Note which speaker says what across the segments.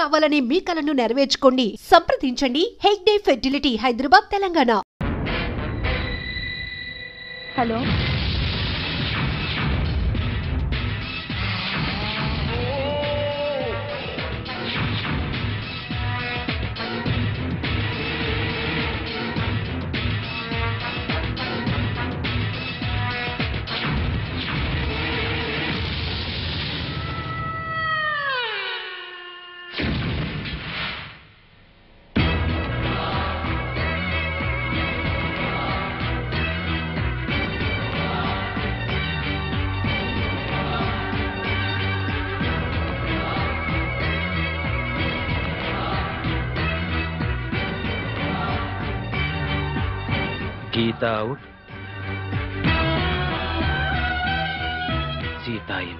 Speaker 1: కావాలనే మీ కలను నెరవేర్చుకోండి. సంప్రదించండి Hegde fertility, Hyderabad, Telangana.
Speaker 2: Hello,
Speaker 3: Geeta out. Sita in.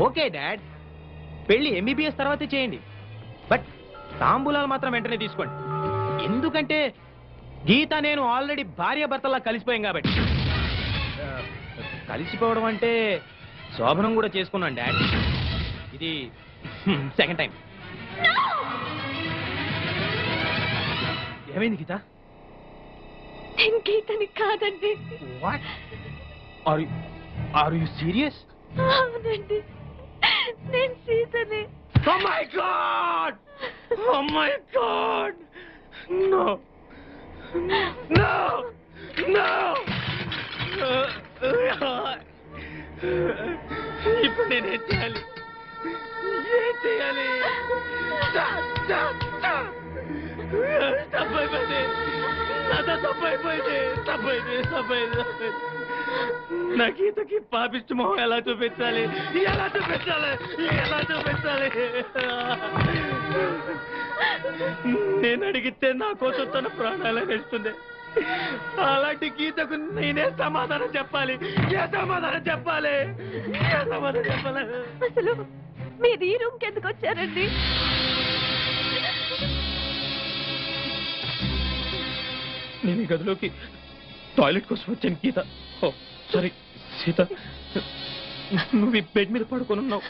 Speaker 3: Okay dad, పెళ్లి ఎంబీబీఎస్ తర్వాతే చేయండి, బట్ తాంబూలాలు మాత్రం వెంటనే తీసుకోండి. ఎందుకంటే గీత నేను ఆల్రెడీ భార్యాభర్తలా కలిసిపోయాం కాబట్టి. కలిసిపోవడం అంటే శోభనం కూడా చేసుకున్నాను డాడ్. ఇది సెకండ్ టైం. ఏమైంది గీత?
Speaker 2: గీతని కాదండి.
Speaker 3: What are you serious?
Speaker 2: అవునండి, నేను సీతని.
Speaker 3: Oh my God! Oh my God! No! No! No! ఇప్పుడు నేనేం చేయాలి? ఏం చేయాలి? తప్పైపోయింది, నాతో తప్పైపోయింది. నా గీతకి పాపిష్టి మొహం ఎలా చూపించాలి? నేను అడిగితే నా కోసం తన ప్రాణాలు వేస్తుంది. అలాంటి గీతకు నేనే సమాధానం చెప్పాలి?
Speaker 2: అసలు మీరు ఈ రూమ్ కి ఎందుకు వచ్చారండి?
Speaker 3: నేను ఈ గదిలోకి టాయిలెట్ కోసం వచ్చాను గీత. సారీ సీత, నువ్వు ఈ బెడ్ మీద పడుకొని ఉన్నావు,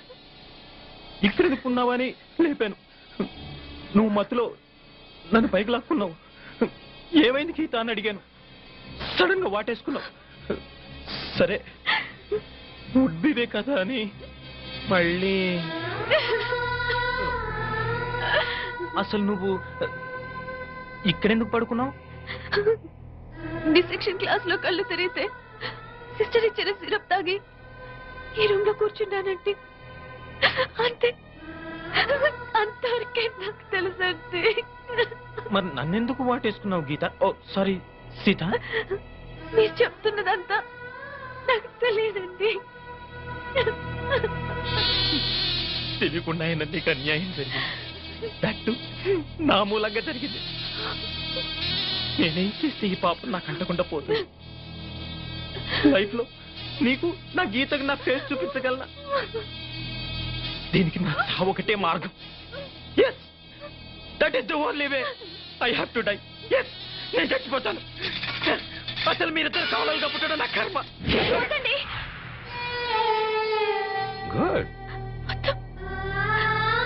Speaker 3: ఇక్కడ ఎందుకున్నావని లేపాను. నువ్వు మత్తులో నన్ను పైకి లాక్కున్నావు. ఏమైంది గీత అని అడిగాను, సడన్ గా వాటేసుకున్నావు. సరే ఉడ్బివే కదా అని మళ్ళీ. అసలు నువ్వు ఇక్కడెందుకు పడుకున్నావు?
Speaker 2: డిసెక్షన్ క్లాస్ లో కళ్ళు తిరిగితే సిస్టర్ ఇచ్చిన సిరప్ తాగి ఈ రూమ్ లో కూర్చున్నానంటే అంతే, అంతవరకే నాకు తెలుసండి.
Speaker 3: మరి నన్నెందుకు వాటేసుకున్నావు గీత? ఓ సారీ సీత,
Speaker 2: మీరు చెప్తున్నదంతా నాకు తెలియదండి.
Speaker 3: తెలియకుండా అయినా నీకు అన్యాయం జరిగింది, దట్టు నా మూలంగా జరిగింది. నేనేం చేస్తే ఈ పాపం నాకు అంటకుండా పోతుంది? లైఫ్ లో నీకు నా గీతకు నా ఫేస్ చూపించగలనా? దీనికి నా చావు ఒకటే మార్గం. Yes, that is the only way. I have to die. Yes, నేను చచ్చిపోతాను. అసలు మీరిద్దరు కావాలిగా పుట్టడం నా కర్మ. గుడ్.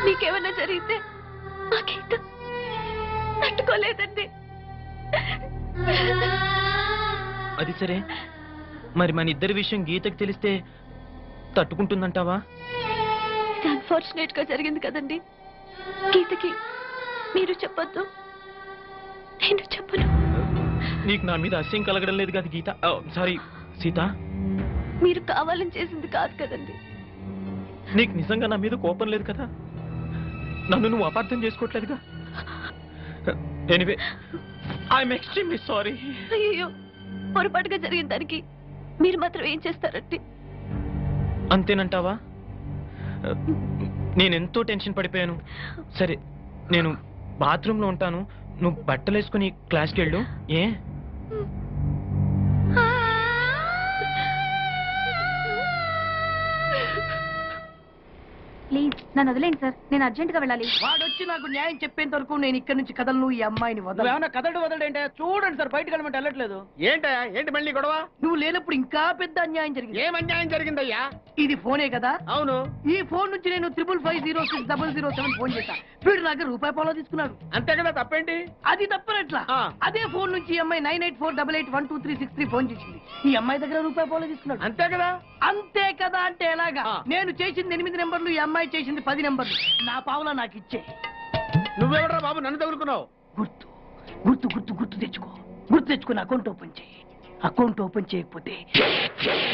Speaker 2: నీకేమన్నా జరిగితే ఆ గీత తట్టుకోలేదండి.
Speaker 3: అది సరే, మరి మన ఇద్దరి విషయం గీతకి తెలిస్తే తట్టుకుంటుందంటావా?
Speaker 2: అన్ఫార్చునేట్ గా జరిగింది కదండి. గీతకి మీరు చెప్పొద్దు, నేను చెప్పను.
Speaker 3: నీకు నా మీద అసహ్యం కలగడం లేదు కదా గీత? సారీ సీత,
Speaker 2: మీరు కావాలని చేసింది కాదు కదండి.
Speaker 3: నీకు నిజంగా నా మీద కోపం లేదు కదా? నన్ను నువ్వు అపార్థం చేసుకోవట్లేదుగా? Anyway, I'm extremely sorry.
Speaker 2: అయ్యో, పొరపాటుగా జరిగిన దానికి మీరు మాత్రం ఏం చేస్తారంటే?
Speaker 3: అంతేనంటావా? నేనెంతో టెన్షన్ పడిపోయాను. సరే, నేను బాత్రూంలో ఉంటాను, నువ్వు బట్టలు వేసుకుని క్లాస్కి వెళ్ళు. ఏ?
Speaker 4: ప్లీజ్ నన్ను వదిలేండి సార్, నేను అర్జెంట్ గా వెళ్ళాలి.
Speaker 5: వాడొచ్చి నాకు న్యాయం చెప్పేంత వరకు నేను ఇక్కడి నుంచి కదలను. ఈ అమ్మాయిని వదలు.
Speaker 6: ఏమన్నా వదలడేంటే చూడండి సార్, బయటకు వెళ్ళమంటే వెళ్ళట్లేదు.
Speaker 5: ఏంటా ఏంటి మళ్ళీ గొడవ? నువ్వు లేనప్పుడు ఇంకా పెద్ద అన్యాయం జరిగింది.
Speaker 6: ఏం అన్యాయం జరిగిందయ్యా?
Speaker 5: ఇది ఫోనే కదా?
Speaker 6: అవును.
Speaker 5: ఈ ఫోన్ నుంచి నేను 555060007 ఫోన్ చేశా. వీడు నాకు ₹1 తీసుకున్నాడు.
Speaker 6: అంతే కదా, తప్పేంటి?
Speaker 5: అది తప్పనట్లా. అదే ఫోన్ నుంచి ఈ అమ్మాయి 984888123363 ఫోన్ చేసింది. ఈ అమ్మాయి దగ్గర ₹1 తీసుకున్నాడు.
Speaker 6: అంతే కదా.
Speaker 5: అంతే కదా అంటే ఎలాగా? నేను చేసింది 8 నెంబర్లు, ఈ అమ్మాయి చేసింది 10 నెంబర్లు. నా పావులా నాకు ఇచ్చే.
Speaker 6: నువ్వెవడరా బాబు నన్ను తగులుకున్నావు?
Speaker 5: గుర్తు గుర్తు గుర్తు గుర్తు తెచ్చుకో. గుర్తు తెచ్చుకుని అకౌంట్ ఓపెన్ చేయి. అకౌంట్ ఓపెన్ చేయకపోతే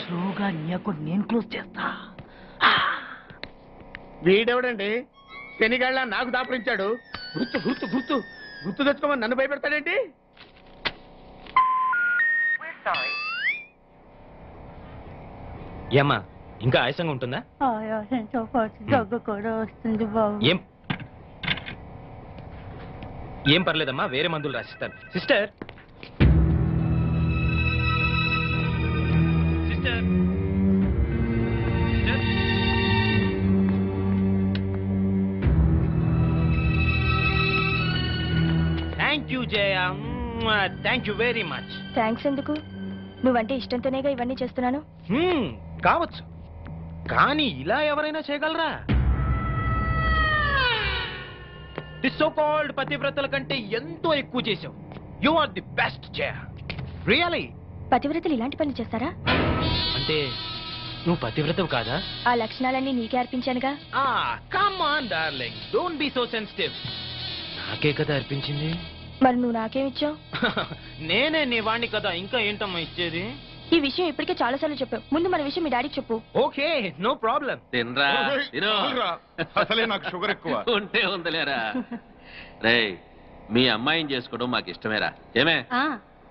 Speaker 5: స్లోగా నీ అకౌంట్ నేను క్లోజ్ చేస్తా.
Speaker 6: వీడెవడండి శనిగాళ్ళ నాకు దాపరించాడు? గుర్తు గుర్తు గుర్తు గుర్తు తెచ్చుకోమని నన్ను భయపెడతాడేంటి?
Speaker 3: ఏమ్మా, ఇంకా ఆయాసంగా ఉంటుందా?
Speaker 4: ఆయాసంతో పాటు దగ్గు కూడా వస్తుంది బాబు.
Speaker 3: ఏం పర్లేదమ్మా, వేరే మందులు రాసిస్తాను. Sister, thank you Jaya, thank you very much.
Speaker 2: Thanks ఎందుకు? నువ్వంటే ఇష్టంతోనేగా ఇవన్నీ చేస్తున్నాను.
Speaker 3: కావచ్చు, కానీ ఇలా ఎవరైనా చేయగలరా? ది సో కాల్డ్ పతివ్రతల కంటే ఎంతో ఎక్కువ చేశావు. You are the best Jaya, really.
Speaker 2: పతివ్రతలు ఇలాంటి పనులు చేస్తారా?
Speaker 3: అంటే నువ్వు పతివ్రతవు కాదా?
Speaker 2: ఆ లక్షణాలన్నీ నీకే అర్పించానుగా.
Speaker 3: Come on darling, don't be so sensitive. నాకే కదా అర్పించింది.
Speaker 2: మరి నువ్వు నాకేమిచ్చావు?
Speaker 3: నేనే నీ వాణ్ణి కదా, ఇంకా ఏంటమ్మా ఇచ్చేది?
Speaker 2: ఈ విషయం ఇప్పటికే చాలా సార్లు చెప్పావు. ముందు మన విషయం మీ డాడీకి చెప్పు.
Speaker 3: Okay, no problem.
Speaker 7: తినరా తిను.
Speaker 8: అసలే నాకు షుగర్ ఎక్కువ.
Speaker 7: ఉంటే ఉందలేరా. రేయ్, మీ అమ్మాయిని చేసుకోవడం మాకు ఇష్టమేరా. ఏమే?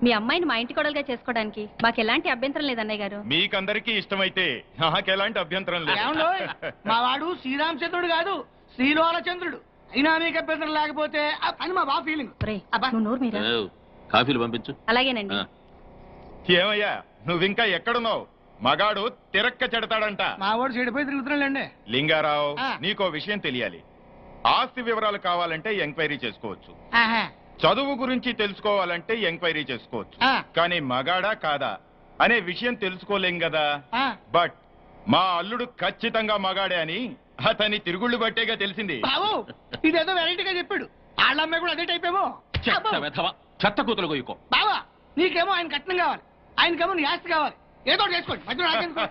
Speaker 4: మీ అమ్మాయిని మా ఇంటి కోడలుగా చేసుకోవడానికి మాకు ఎలాంటి అభ్యంతరం లేదు అన్నయ్య గారు.
Speaker 8: మీకందరికీ ఇష్టమైతే నాకెలాంటి అభ్యంతరం లేదు.
Speaker 5: ఏమండోయ్, మా వాడు శ్రీరామచంద్రుడు కాదు, శ్రీలోలచంద్రుడు. అయినా మీకు అభ్యంతరం లేకపోతే అని మా బాబు ఫీలింగ్.
Speaker 4: నువ్వు నోరు మీరా?
Speaker 7: ఏవ్, కాఫీలు పంపించు.
Speaker 4: అలాగేనండి.
Speaker 7: ఆ.
Speaker 8: ఏమయ్యా, నువ్వింకా ఎక్కడున్నావు? మగాడు తిరక్క చెడతాడంట.
Speaker 5: మా వాడు చెడిపోయి తిరుగుతున్నాడండి.
Speaker 8: లింగారావు,
Speaker 5: ఆ.
Speaker 8: నీకో విషయం తెలియాలి. ఆస్తి వివరాలు కావాలంటే ఎంక్వైరీ చేసుకోవచ్చు,
Speaker 5: ఆహా.
Speaker 8: చదువు గురించి తెలుసుకోవాలంటే ఎంక్వైరీ చేసుకోవచ్చు.
Speaker 5: ఆ.
Speaker 8: కానీ మగాడా కాదా అనే విషయం తెలుసుకోలేం కదా.
Speaker 5: ఆ.
Speaker 8: బట్ మా అల్లుడు ఖచ్చితంగా మగాడే అని అతని తిరుగుళ్ళు బట్టేగా తెలిసింది.
Speaker 5: బాబు, ఇదేదో వెరైటీగా చెప్పాడు. వాళ్ళ అమ్మాయి కూడా అదే టైప్ ఏమో.
Speaker 7: చెత్త వెధవ, చెత్త కూతురు గొయ్యుకో.
Speaker 5: బావా, నీకేమో ఆయన కట్నం కావాలి, ఆయనకేమో నీ ఆస్తి కావాలి. ఏదో ఒకటి చేసుకోండి, మధ్యలో నాకెందుకు?